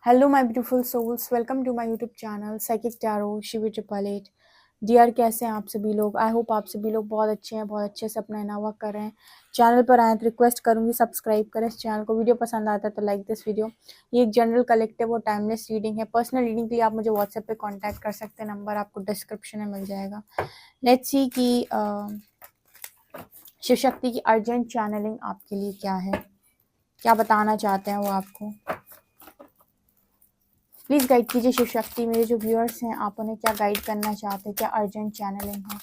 Hello my beautiful souls, welcome to my YouTube channel psychic tarot Shivi triple eight. Dear, कैसे हैं आप सभी लोग? आई होप आप सभी लोग बहुत अच्छे हैं, बहुत अच्छे से अपना इनावा कर रहे हैं। चैनल पर आए तो रिक्वेस्ट करूंगी सब्सक्राइब करें इस चैनल को। वीडियो पसंद आता है तो लाइक दिस वीडियो। ये एक जनरल कलेक्टिव और टाइमलेस रीडिंग है। पर्सनल रीडिंग के लिए आप मुझे व्हाट्सएप पे कॉन्टैक्ट कर सकते हैं, नंबर आपको डिस्क्रिप्शन में मिल जाएगा। लेट्स सी कि शिव शक्ति की अर्जेंट चैनलिंग आपके लिए क्या है, क्या बताना चाहते हैं वो आपको। प्लीज गाइड कीजिए शिव शक्ति। मेरे जो व्यूअर्स हैं, आप उन्हें क्या गाइड करना चाहते हैं, क्या अर्जेंट चैनलिंग है।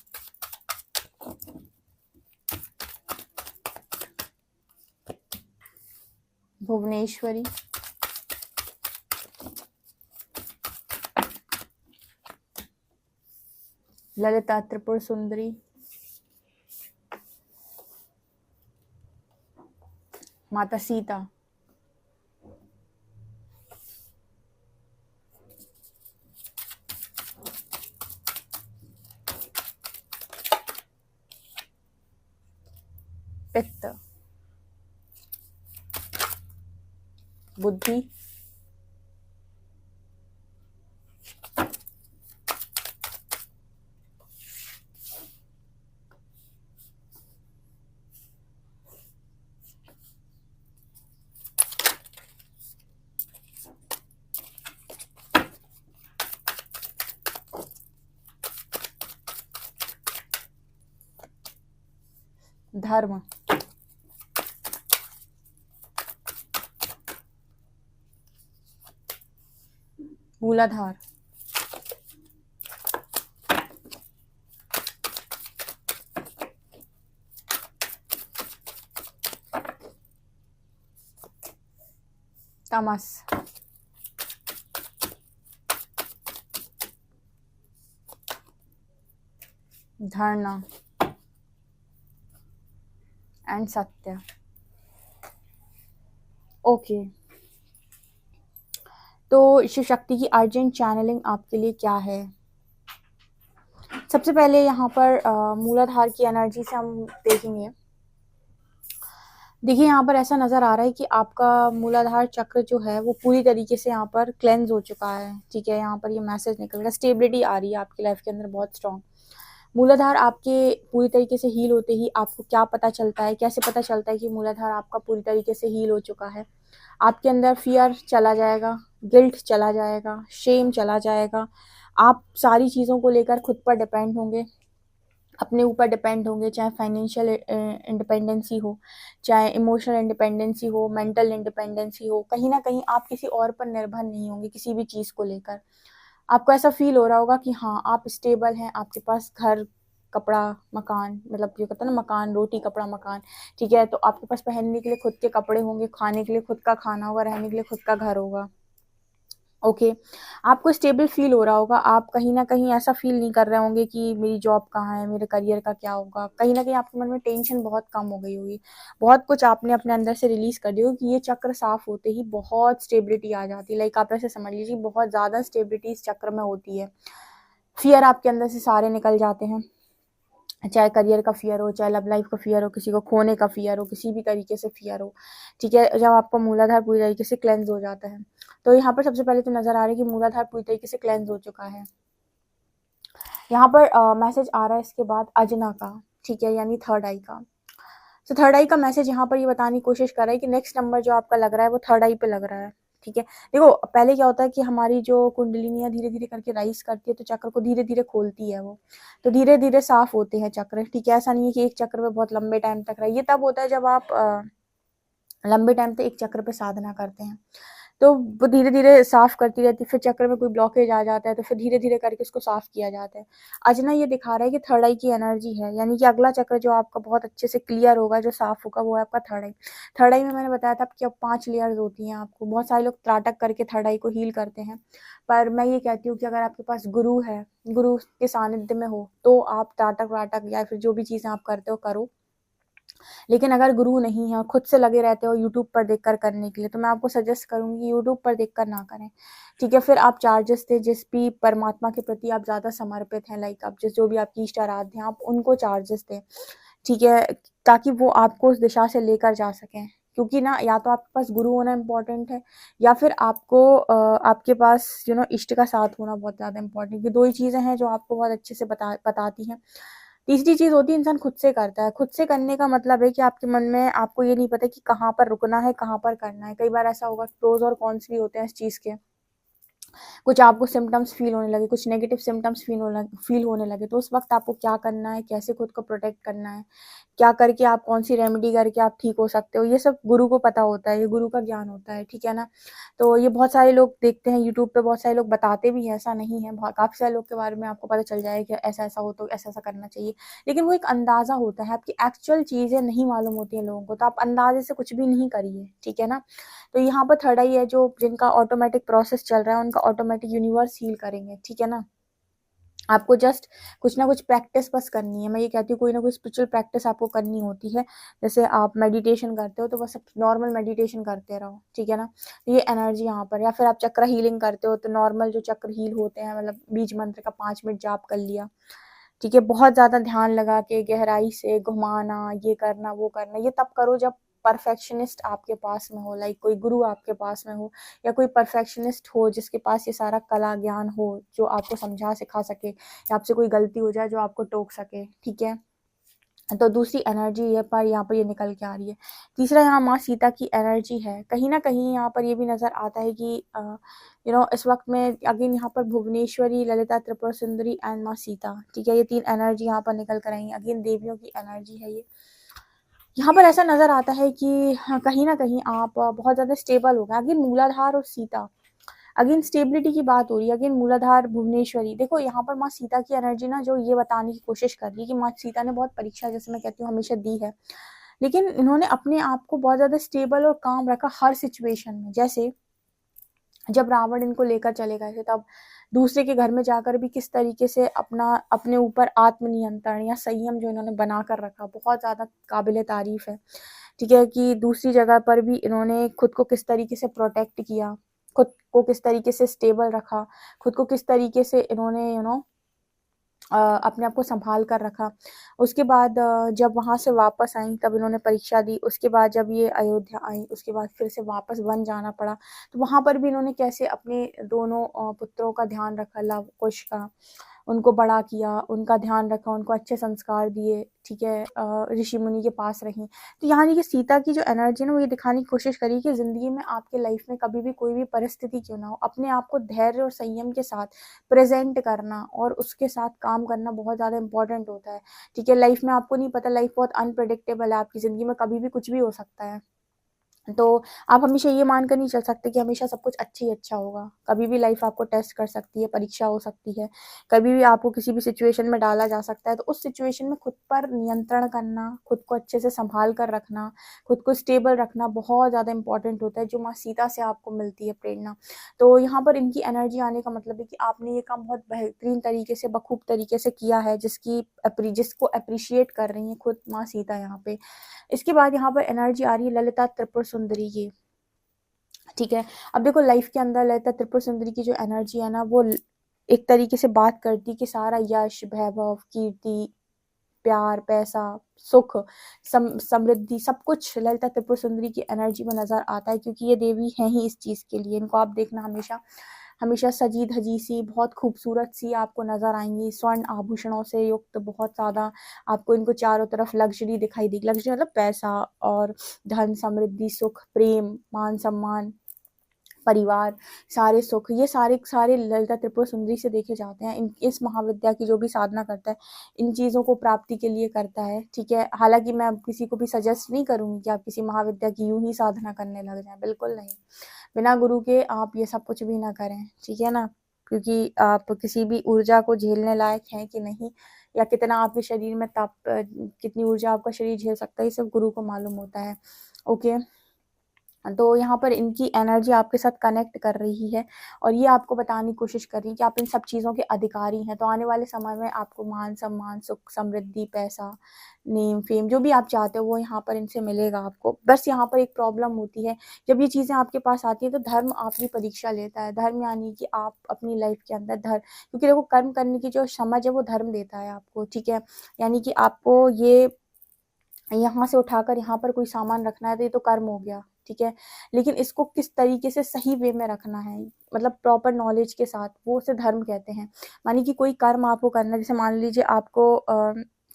भुवनेश्वरी, ललिता त्रिपुर सुंदरी, माता सीता, पित्त, बुद्धि, धर्म, मूलाधार, तमस, धरना एंड सत्य। ओके, तो शिव शक्ति की अर्जेंट चैनलिंग आपके लिए क्या है। सबसे पहले यहाँ पर मूलाधार की एनर्जी से हम देखेंगे। देखिए, यहाँ पर ऐसा नज़र आ रहा है कि आपका मूलाधार चक्र जो है वो पूरी तरीके से यहाँ पर क्लेंज हो चुका है। ठीक है, यहाँ पर ये मैसेज निकल रहा है, स्टेबिलिटी आ रही है आपकी लाइफ के अंदर बहुत स्ट्रॉन्ग। मूलाधार आपके पूरी तरीके से हील होते ही आपको क्या पता चलता है, कैसे पता चलता है कि मूलाधार आपका पूरी तरीके से हील हो चुका है। आपके अंदर फियर चला जाएगा, गिल्ट चला जाएगा, शेम चला जाएगा। आप सारी चीज़ों को लेकर खुद पर डिपेंड होंगे, अपने ऊपर डिपेंड होंगे, चाहे फाइनेंशियल इंडिपेंडेंसी हो, चाहे इमोशनल इंडिपेंडेंसी हो, मेंटल इंडिपेंडेंसी हो। कहीं ना कहीं आप किसी और पर निर्भर नहीं होंगे किसी भी चीज़ को लेकर। आपको ऐसा फील हो रहा होगा कि हाँ, आप स्टेबल हैं, आपके पास घर, कपड़ा, मकान, मतलब जो कहते हैं ना, मकान, रोटी, कपड़ा, मकान। ठीक है, तो आपके पास पहनने के लिए खुद के कपड़े होंगे, खाने के लिए खुद का खाना होगा, रहने के लिए खुद का घर होगा। ओके, आपको स्टेबल फील हो रहा होगा। आप कहीं ना कहीं ऐसा फील नहीं कर रहे होंगे कि मेरी जॉब कहाँ है, मेरे करियर का क्या होगा। कहीं ना कहीं आपके मन में टेंशन बहुत कम हो गई होगी, बहुत कुछ आपने अपने अंदर से रिलीज कर दिया होगा कि ये चक्र साफ होते ही बहुत स्टेबिलिटी आ जाती है। लाइक आप ऐसे समझ लीजिए, बहुत ज़्यादा स्टेबिलिटी इस चक्र में होती है। फियर आपके अंदर से सारे निकल जाते हैं, चाहे करियर का फियर हो, चाहे लव लाइफ का फियर हो, किसी को खोने का फियर हो, किसी भी तरीके से फियर हो। ठीक है, जब आपका मूलाधार पूरी तरीके से क्लेंज हो जाता है, तो यहाँ पर सबसे पहले तो नजर आ रहा है कि मूलाधार पूरी तरीके से क्लेंज हो चुका है। यहाँ पर मैसेज आ रहा है इसके बाद अजना का। ठीक है, यानी थर्ड आई का। तो थर्ड आई का मैसेज यहाँ पर ये बताने की कोशिश कर रहा है कि नेक्स्ट नंबर जो आपका लग रहा है वो थर्ड आई पे लग रहा है। ठीक है, देखो, पहले क्या होता है कि हमारी जो कुंडलिनियाँ धीरे धीरे करके राइज करती है, तो चक्र को धीरे धीरे खोलती है वो, तो धीरे धीरे साफ होते हैं चक्र। ठीक है, ऐसा नहीं है कि एक चक्र पे बहुत लंबे टाइम तक रहे। ये तब होता है जब आप लंबे टाइम तक एक चक्र पे साधना करते हैं, तो वो धीरे धीरे साफ करती रहती है। फिर चक्र में कोई ब्लॉकेज आ जाता है तो फिर धीरे धीरे करके उसको साफ किया जाता है। अजना ये दिखा रहा है कि थर्ड आई की एनर्जी है, यानी कि अगला चक्र जो आपका बहुत अच्छे से क्लियर होगा, जो साफ होगा, वो है आपका थर्ड आई। थर्ड आई में मैंने बताया था कि अब 5 लेयर्स होती हैं आपको। बहुत सारे लोग त्राटक करके थर्ड आई को हील करते हैं, पर मैं ये कहती हूँ कि अगर आपके पास गुरु है, गुरु के सानिध्य में हो, तो आप त्राटक वाटक या फिर जो भी चीज़ें आप करते हो करो। लेकिन अगर गुरु नहीं है, खुद से लगे रहते हो यूट्यूब पर देखकर करने के लिए, तो मैं आपको सजेस्ट करूंगी यूट्यूब पर देखकर ना करें। ठीक है, फिर आप चार्जेस थे, जिस भी परमात्मा के प्रति आप ज़्यादा समर्पित हैं, लाइक आप जिस जो भी आपकी इष्ट आराध्य हैं, आप उनको चार्जेस दें। ठीक है, ताकि वो आपको उस दिशा से लेकर जा सकें। क्योंकि ना या तो आपके पास गुरु होना इम्पोर्टेंट है, या फिर आपको आपके पास इष्ट का साथ होना बहुत ज़्यादा इम्पोर्टेंट। ये 2 ही चीज़ें हैं जो आपको बहुत अच्छे से बताती हैं। तीसरी चीज़ होती है इंसान खुद से करता है। खुद से करने का मतलब है कि आपके मन में आपको ये नहीं पता कि कहाँ पर रुकना है, कहाँ पर करना है। कई बार ऐसा होगा, प्रोज़ और कॉन्स भी होते हैं इस चीज़ के। कुछ आपको सिम्पटम्स फ़ील होने लगे, कुछ नेगेटिव सिम्पटम्स फ़ील होने लगे, तो उस वक़्त आपको क्या करना है, कैसे खुद को प्रोटेक्ट करना है, क्या करके आप कौन-सी रेमेडी करके आप ठीक हो सकते हो, ये सब गुरु को पता होता है, ये गुरु का ज्ञान होता है, ठीक है ना? तो ये बहुत सारे लोग देखते हैं यूट्यूब पे, बहुत सारे लोग बताते भी हैं, ऐसा नहीं है। काफ़ी सारे लोग के बारे में आपको पता चल जाएगा कि ऐसा-ऐसा हो तो ऐसा-ऐसा करना चाहिए। लेकिन वो एक अंदाज़ा होता है, आपकी एक्चुअल चीज़ें नहीं मालूम होती हैं लोगों को, तो आप अंदाज़े से कुछ भी नहीं करिए, ठीक है ना? तो यहाँ पर थर्ड आई है, जो जिनका ऑटोमेटिक प्रोसेस चल रहा है, उनका ऑटोमेटिक यूनिवर्स हील करेंगे, ठीक है ना? आपको जस्ट कुछ ना कुछ प्रैक्टिस बस करनी है। मैं ये कहती हूँ कोई ना कोई स्पिरिचुअल प्रैक्टिस आपको करनी होती है। जैसे आप मेडिटेशन करते हो तो बस आप नॉर्मल मेडिटेशन करते रहो, ठीक है ना? तो ये एनर्जी यहाँ पर, या फिर आप चक्र हीलिंग करते हो तो नॉर्मल जो चक्र हील होते हैं, मतलब बीज मंत्र का 5 मिनट जाप कर लिया, ठीक है? बहुत ज़्यादा ध्यान लगा के गहराई से घुमाना, ये करना, वो करना, ये तब करो जब परफेक्शनिस्ट आपके पास में हो, लाइक कोई गुरु आपके पास में हो, या कोई परफेक्शनिस्ट हो जिसके पास ये सारा कला ज्ञान हो, जो आपको समझा सिखा सके, या आपसे कोई गलती हो जाए जो आपको टोक सके, ठीक है? तो दूसरी एनर्जी यहाँ पर ये निकल के आ रही है। तीसरा यहाँ माँ सीता की एनर्जी है। कहीं न कहीं यहाँ पर ये भी नज़र आता है कि इस वक़्त में अगेन यहाँ पर भुवनेश्वरी, ललिता त्रिपुरा सुंदरी एंड माँ सीता, ठीक है? ये 3 एनर्जी यहाँ पर निकल कर आई हैं। अगेन देवियों की एनर्जी है ये। यहाँ पर ऐसा नज़र आता है कि हाँ, कहीं न कहीं आप बहुत ज़्यादा स्टेबल हो गए। अगेन मूलाधार और सीता, अगेन स्टेबिलिटी की बात हो रही है। अगेन मूलाधार, भुवनेश्वरी, देखो यहाँ पर माँ सीता की एनर्जी ना जो ये बताने की कोशिश कर रही है कि माँ सीता ने बहुत परीक्षा, जैसे मैं कहती हूँ, हमेशा दी है। लेकिन इन्होंने अपने आप को बहुत ज़्यादा स्टेबल और काम रखा हर सिचुएशन में। जैसे जब रावण इनको लेकर चले गए थे, तब दूसरे के घर में जाकर भी किस तरीके से अपने ऊपर आत्मनियंत्रण या संयम जो इन्होंने बना कर रखा, बहुत ज़्यादा काबिले तारीफ है, ठीक है? कि दूसरी जगह पर भी इन्होंने खुद को किस तरीके से प्रोटेक्ट किया, खुद को किस तरीके से स्टेबल रखा, खुद को किस तरीके से इन्होंने अपने आप को संभाल कर रखा। उसके बाद जब वहाँ से वापस आईं तब इन्होंने परीक्षा दी। उसके बाद जब ये अयोध्या आईं, उसके बाद फिर से वापस वन जाना पड़ा। तो वहाँ पर भी इन्होंने कैसे अपने दोनों पुत्रों का ध्यान रखा, लव कुश का, उनको बड़ा किया, उनका ध्यान रखा, उनको अच्छे संस्कार दिए, ठीक है? ऋषि मुनि के पास रहीं। तो यहाँ देखिए सीता की जो एनर्जी है ना, वो ये दिखाने की कोशिश करी कि ज़िंदगी में आपके लाइफ में कभी भी कोई भी परिस्थिति क्यों ना हो, अपने आप को धैर्य और संयम के साथ प्रेज़ेंट करना और उसके साथ काम करना बहुत ज़्यादा इम्पोर्टेंट होता है, ठीक है? लाइफ में आपको नहीं पता, लाइफ बहुत अनप्रेडिक्टेबल है, आपकी ज़िंदगी में कभी भी कुछ भी हो सकता है। तो आप हमेशा ये मानकर नहीं चल सकते कि हमेशा सब कुछ अच्छा ही अच्छा होगा। कभी भी लाइफ आपको टेस्ट कर सकती है, परीक्षा हो सकती है। कभी भी आपको किसी भी सिचुएशन में डाला जा सकता है। तो उस सिचुएशन में खुद पर नियंत्रण करना, खुद को अच्छे से सँभाल कर रखना, खुद को स्टेबल रखना बहुत ज़्यादा इम्पोर्टेंट होता है, जो माँ सीता से आपको मिलती है प्रेरणा। तो यहाँ पर इनकी एनर्जी आने का मतलब है कि आपने ये काम बहुत बेहतरीन तरीके से, बखूब तरीके से किया है, जिसको एप्रिशिएट कर रही हैं खुद माँ सीता यहाँ पे। इसके बाद यहाँ पर एनर्जी आ रही है ललिता त्रिपुर सुंदरी की, ठीक है? अब देखो लाइफ के अंदर ललिता त्रिपुर सुंदरी की जो एनर्जी है ना, वो एक तरीके से बात करती है कि सारा यश, वैभव, कीर्ति, प्यार, पैसा, सुख, समृद्धि, सब कुछ ललिता त्रिपुर सुंदरी की एनर्जी में नज़र आता है, क्योंकि ये देवी हैं ही इस चीज़ के लिए। इनको आप देखना हमेशा हमेशा सजी-धजी सी, बहुत खूबसूरत सी आपको नज़र आएँगी, स्वर्ण आभूषणों से युक्त, बहुत ज़्यादा आपको इनको चारों तरफ लग्ज़री दिखाई देगी। लग्ज़री मतलब पैसा और धन, समृद्धि, सुख, प्रेम, मान-सम्मान, परिवार, सारे सुख, ये सारे सारे ललिता त्रिपुरा सुंदरी से देखे जाते हैं। इस महाविद्या की जो भी साधना करता है, इन चीज़ों को प्राप्ति के लिए करता है, ठीक है? हालाँकि मैं अब किसी को भी सजेस्ट नहीं करूँगी कि आप किसी महाविद्या की यूँ ही साधना करने लग जाएँ, बिल्कुल नहीं। बिना गुरु के आप ये सब कुछ भी ना करें, ठीक है ना? क्योंकि आप किसी भी ऊर्जा को झेलने लायक हैं कि नहीं, या कितना आपके शरीर में कितनी ऊर्जा आपका शरीर झेल सकता है, ये सब गुरु को मालूम होता है। ओके? तो यहाँ पर इनकी एनर्जी आपके साथ कनेक्ट कर रही है और ये आपको बताने की कोशिश कर रही है कि आप इन सब चीज़ों के अधिकारी हैं। तो आने वाले समय में आपको मान-सम्मान, सुख, समृद्धि, पैसा, नेम, फेम, जो भी आप चाहते हो वो यहाँ पर इनसे मिलेगा आपको। बस यहाँ पर एक प्रॉब्लम होती है, जब ये चीज़ें आपके पास आती हैं तो धर्म आपकी परीक्षा लेता है। धर्म यानी कि आप अपनी लाइफ के अंदर क्योंकि देखो कर्म करने की जो समझ है वो धर्म देता है आपको, ठीक है? यानी कि आपको ये यहाँ से उठाकर यहाँ पर कोई सामान रखना है तो ये तो कर्म हो गया, ठीक है। लेकिन इसको किस तरीके से सही वे में रखना है, मतलब प्रॉपर नॉलेज के साथ, वो उसे धर्म कहते हैं। मानिए कि कोई कर्म आपको करना है, जैसे मान लीजिए आपको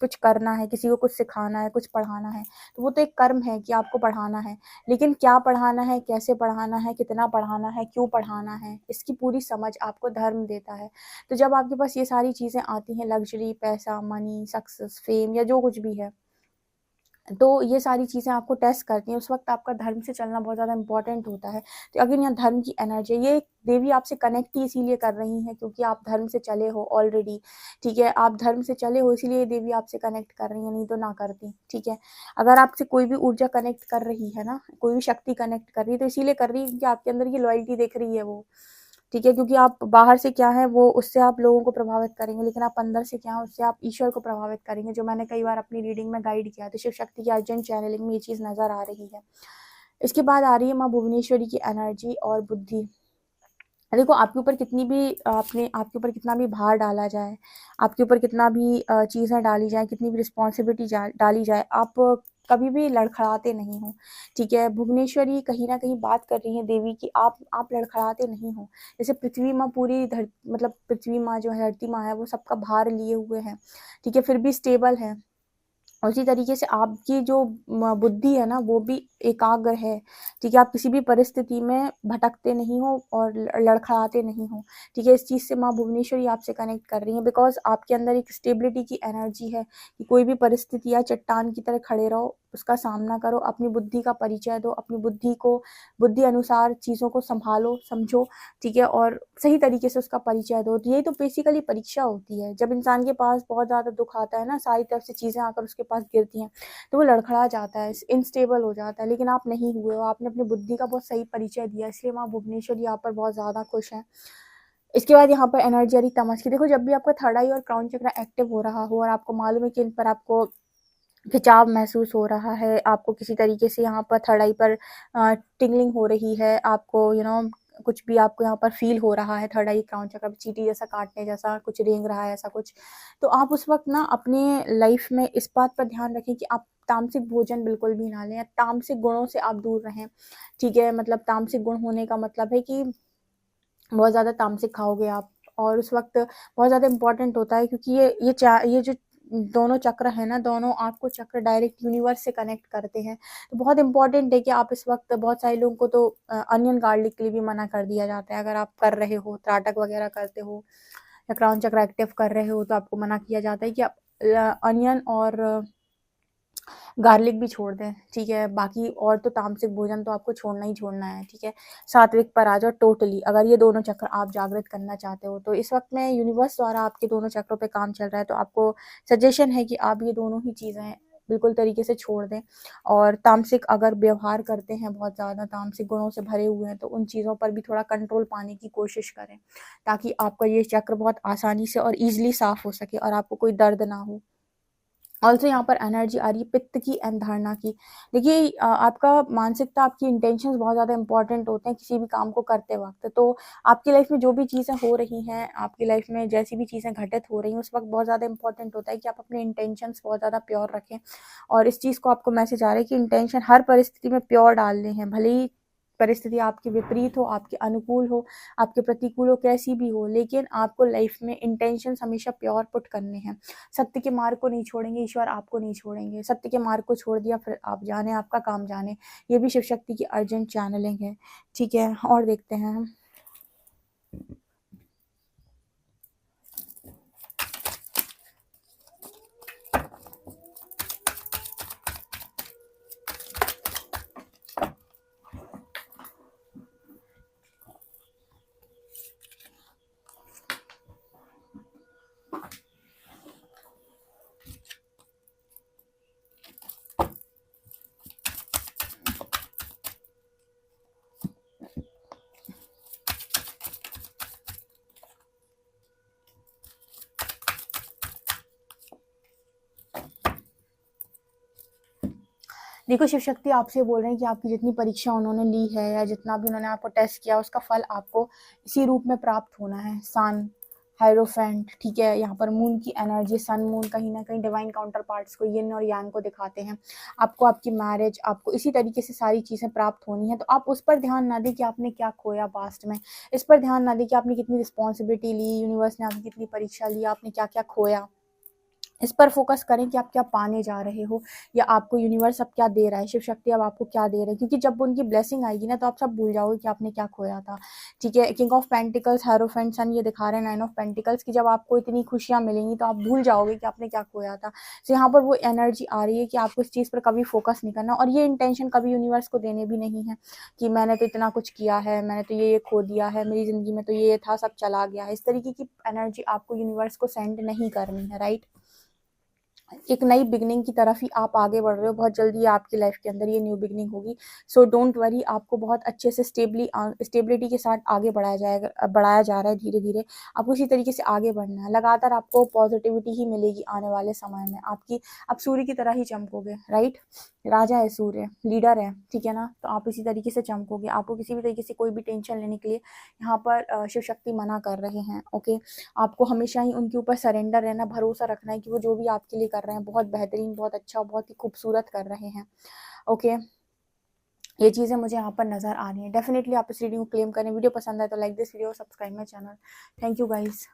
कुछ करना है, किसी को कुछ सिखाना है, कुछ पढ़ाना है, तो वो तो एक कर्म है कि आपको पढ़ाना है। लेकिन क्या पढ़ाना है, कैसे पढ़ाना है, कितना पढ़ाना है, क्यों पढ़ाना है, इसकी पूरी समझ आपको धर्म देता है। तो जब आपके पास ये सारी चीज़ें आती हैं, लग्जरी, पैसा, मनी, सक्सेस, फेम या जो कुछ भी है, तो ये सारी चीज़ें आपको टेस्ट करती हैं, उस वक़्त आपका धर्म से चलना बहुत ज़्यादा इम्पोर्टेंट होता है। तो अगेन यहाँ धर्म की एनर्जी है, ये देवी आपसे कनेक्ट ही इसीलिए कर रही हैं क्योंकि आप धर्म से चले हो ऑलरेडी, ठीक है। आप धर्म से चले हो इसीलिए ये देवी आपसे कनेक्ट कर रही हैं, नहीं तो ना करती, ठीक है। अगर आपसे कोई भी ऊर्जा कनेक्ट कर रही है ना, कोई भी शक्ति कनेक्ट कर रही है, तो इसीलिए कर रही है क्योंकि आपके अंदर ये लॉयल्टी देख रही है वो, ठीक है। क्योंकि आप बाहर से क्या है वो उससे आप लोगों को प्रभावित करेंगे, लेकिन आप अंदर से क्या है उससे आप ईश्वर को प्रभावित करेंगे, जो मैंने कई बार अपनी रीडिंग में गाइड किया। तो शिव शक्ति की अर्जेंट चैनलिंग में ये चीज़ नज़र आ रही है। इसके बाद आ रही है माँ भुवनेश्वरी की एनर्जी और बुद्धि। देखो आपके ऊपर कितनी भी आपके ऊपर कितना भी भार डाला जाए, आपके ऊपर कितना भी चीज़ें डाली जाए, कितनी भी रिस्पॉन्सिबिलिटी डाली जाए, आप कभी भी लड़खड़ाते नहीं हो, ठीक है। भुवनेश्वरी कहीं ना कहीं बात कर रही है देवी की, आप लड़खड़ाते नहीं हो। जैसे पृथ्वी माँ पूरी मतलब पृथ्वी माँ जो है, धरती माँ है, वो सबका भार लिए हुए हैं, ठीक है, फिर भी स्टेबल है। उसी तरीके से आपकी जो बुद्धि है ना वो भी एकाग्र है, ठीक है। आप किसी भी परिस्थिति में भटकते नहीं हो और लड़खड़ाते नहीं हो, ठीक है। इस चीज़ से माँ भुवनेश्वरी आपसे कनेक्ट कर रही है, बिकॉज आपके अंदर एक स्टेबिलिटी की एनर्जी है कि कोई भी परिस्थिति या चट्टान की तरह खड़े रहो, उसका सामना करो, अपनी बुद्धि का परिचय दो, अपनी बुद्धि अनुसार चीज़ों को संभालो, समझो, ठीक है, और सही तरीके से उसका परिचय दो। तो यही तो बेसिकली परीक्षा होती है। जब इंसान के पास बहुत ज़्यादा दुख आता है ना, सारी तरफ से चीज़ें आकर उसके पास गिरती हैं, तो वो लड़खड़ा जाता है, इनस्टेबल हो जाता है। लेकिन आप नहीं हुए हो, आपने अपनी बुद्धि का बहुत सही परिचय दिया, इसलिए माँ भुवनेश्वरी यहाँ पर बहुत ज़्यादा खुश हैं। इसके बाद यहाँ पर एनर्जी आ रही तमस की। देखो जब भी आपका थर्ड आई और क्राउन चक्र एक्टिव हो रहा हो और आपको मालूम है कि इन पर आपको खिंचाव महसूस हो रहा है, आपको किसी तरीके से यहाँ पर थर्ड आई पर टिंगलिंग हो रही है, आपको कुछ भी आपको यहाँ पर फील हो रहा है, थर्ड आई क्राउन चक्र पे चींटी जैसा काटने जैसा कुछ रेंग रहा है, ऐसा कुछ, तो आप उस वक्त ना अपने लाइफ में इस बात पर ध्यान रखें कि आप तामसिक भोजन बिल्कुल भी ना लें, तामसिक गुणों से आप दूर रहें, ठीक है। मतलब तामसिक गुण होने का मतलब है कि बहुत ज़्यादा तामसिक खाओगे आप, और उस वक्त बहुत ज़्यादा इंपॉर्टेंट होता है क्योंकि ये जो दोनों चक्र है ना, दोनों आपको चक्र डायरेक्ट यूनिवर्स से कनेक्ट करते हैं। तो बहुत इंपॉर्टेंट है कि आप इस वक्त, बहुत सारे लोगों को तो अनियन गार्लिक के लिए भी मना कर दिया जाता है। अगर आप कर रहे हो, त्राटक वगैरह करते हो या क्राउन चक्र एक्टिव कर रहे हो, तो आपको मना किया जाता है कि आप अनियन और गार्लिक भी छोड़ दें, ठीक है। बाकी और तो तामसिक भोजन तो आपको छोड़ना ही छोड़ना है, ठीक है। सात्विक पर आ जाओ टोटली, अगर ये दोनों चक्र आप जागृत करना चाहते हो। तो इस वक्त में यूनिवर्स द्वारा आपके दोनों चक्रों पे काम चल रहा है, तो आपको सजेशन है कि आप ये दोनों ही चीज़ें बिल्कुल तरीके से छोड़ दें। और तामसिक अगर व्यवहार करते हैं, बहुत ज़्यादा तामसिक गुणों से भरे हुए हैं, तो उन चीज़ों पर भी थोड़ा कंट्रोल पाने की कोशिश करें, ताकि आपका ये चक्र बहुत आसानी से और ईजिली साफ हो सके और आपको कोई दर्द ना हो। ऑल्सो यहाँ पर एनर्जी आ रही है पित्त की एंड धारणा की। देखिए आपका मानसिकता, आपकी इंटेंशंस बहुत ज़्यादा इंपॉर्टेंट होते हैं किसी भी काम को करते वक्त। तो आपकी लाइफ में जो भी चीज़ें हो रही हैं, आपकी लाइफ में जैसी भी चीज़ें घटित हो रही हैं, उस वक्त बहुत ज़्यादा इंपॉर्टेंट होता है कि आप अपने इंटेंशंस बहुत ज़्यादा प्योर रखें। और इस चीज़ को आपको मैसेज आ रहा है कि इंटेंशन हर परिस्थिति में प्योर डालने हैं, भले ही परिस्थिति आपके विपरीत हो, आपके अनुकूल हो, आपके प्रतिकूल हो, कैसी भी हो, लेकिन आपको लाइफ में इंटेंशंस हमेशा प्योर पुट करने हैं। सत्य के मार्ग को नहीं छोड़ेंगे, ईश्वर आपको नहीं छोड़ेंगे। सत्य के मार्ग को छोड़ दिया, फिर आप जाने, आपका काम जाने। ये भी शिव शक्ति की अर्जेंट चैनलिंग है, ठीक है। और देखते हैं हम। देखो शिव शक्ति आपसे बोल रहे हैं कि आपकी जितनी परीक्षा उन्होंने ली है या जितना भी उन्होंने आपको टेस्ट किया, उसका फल आपको इसी रूप में प्राप्त होना है। शांत हायरोफेंट, ठीक है। यहाँ पर मून की एनर्जी, सन मून कहीं ना कहीं डिवाइन काउंटर पार्ट्स को, यिन और यांग को दिखाते हैं। आपको आपकी मैरिज, आपको इसी तरीके से सारी चीज़ें प्राप्त होनी है, तो आप उस पर ध्यान ना दें कि आपने क्या खोया पास्ट में। इस पर ध्यान ना दें कि आपने कितनी रिस्पॉन्सिबिलिटी ली, यूनिवर्स ने आपकी कितनी परीक्षा ली, आपने क्या क्या खोया। इस पर फोकस करें कि आप क्या पाने जा रहे हो, या आपको यूनिवर्स अब क्या दे रहा है, शिव शक्ति अब आपको क्या दे रहे हैं। क्योंकि जब उनकी ब्लेसिंग आएगी ना, तो आप सब भूल जाओगे कि आपने क्या खोया था, ठीक है। किंग ऑफ पेंटिकल्स, हायरोफेंट, सन ये दिखा रहे हैं, 9 ऑफ पेंटिकल्स की जब आपको इतनी खुशियां मिलेंगी तो आप भूल जाओगे कि आपने क्या खोया था। तो यहाँ पर वो एनर्जी आ रही है कि आपको इस चीज़ पर कभी फोकस नहीं करना, और ये इंटेंशन कभी यूनिवर्स को देने भी नहीं है कि मैंने तो इतना कुछ किया है, मैंने तो ये खो दिया है, मेरी ज़िंदगी में तो ये था, सब चला गया है। इस तरीके की एनर्जी आपको यूनिवर्स को सेंड नहीं करनी है, राइट। एक नई बिगनिंग की तरफ ही आप आगे बढ़ रहे हो, बहुत जल्दी आपकी लाइफ के अंदर ये न्यू बिगनिंग होगी। सो डोंट वरी, आपको बहुत अच्छे से स्टेबिलिटी के साथ आगे बढ़ाया जा रहा है धीरे धीरे। आपको इसी तरीके से आगे बढ़ना है, लगातार आपको पॉजिटिविटी ही मिलेगी आने वाले समय में। आप सूर्य की तरह ही चमकोगे, राइट। राजा है सूर्य, लीडर है, ठीक है ना। तो आप इसी तरीके से चमकोगे। आपको किसी भी तरीके से कोई भी टेंशन लेने के लिए यहाँ पर शिव शक्ति मना कर रहे हैं, ओके। आपको हमेशा ही उनके ऊपर सरेंडर रहना, भरोसा रखना है कि वो जो भी आपके लिए कर रहे हैं बहुत बेहतरीन, बहुत अच्छा, बहुत ही खूबसूरत कर रहे हैं, ओके। ये चीज़ें मुझे यहाँ पर नज़र आ रही हैं। डेफिनेटली आप इस रीडिंग को क्लेम करें। वीडियो पसंद आए तो like this video, subscribe my channel. Thank you guys.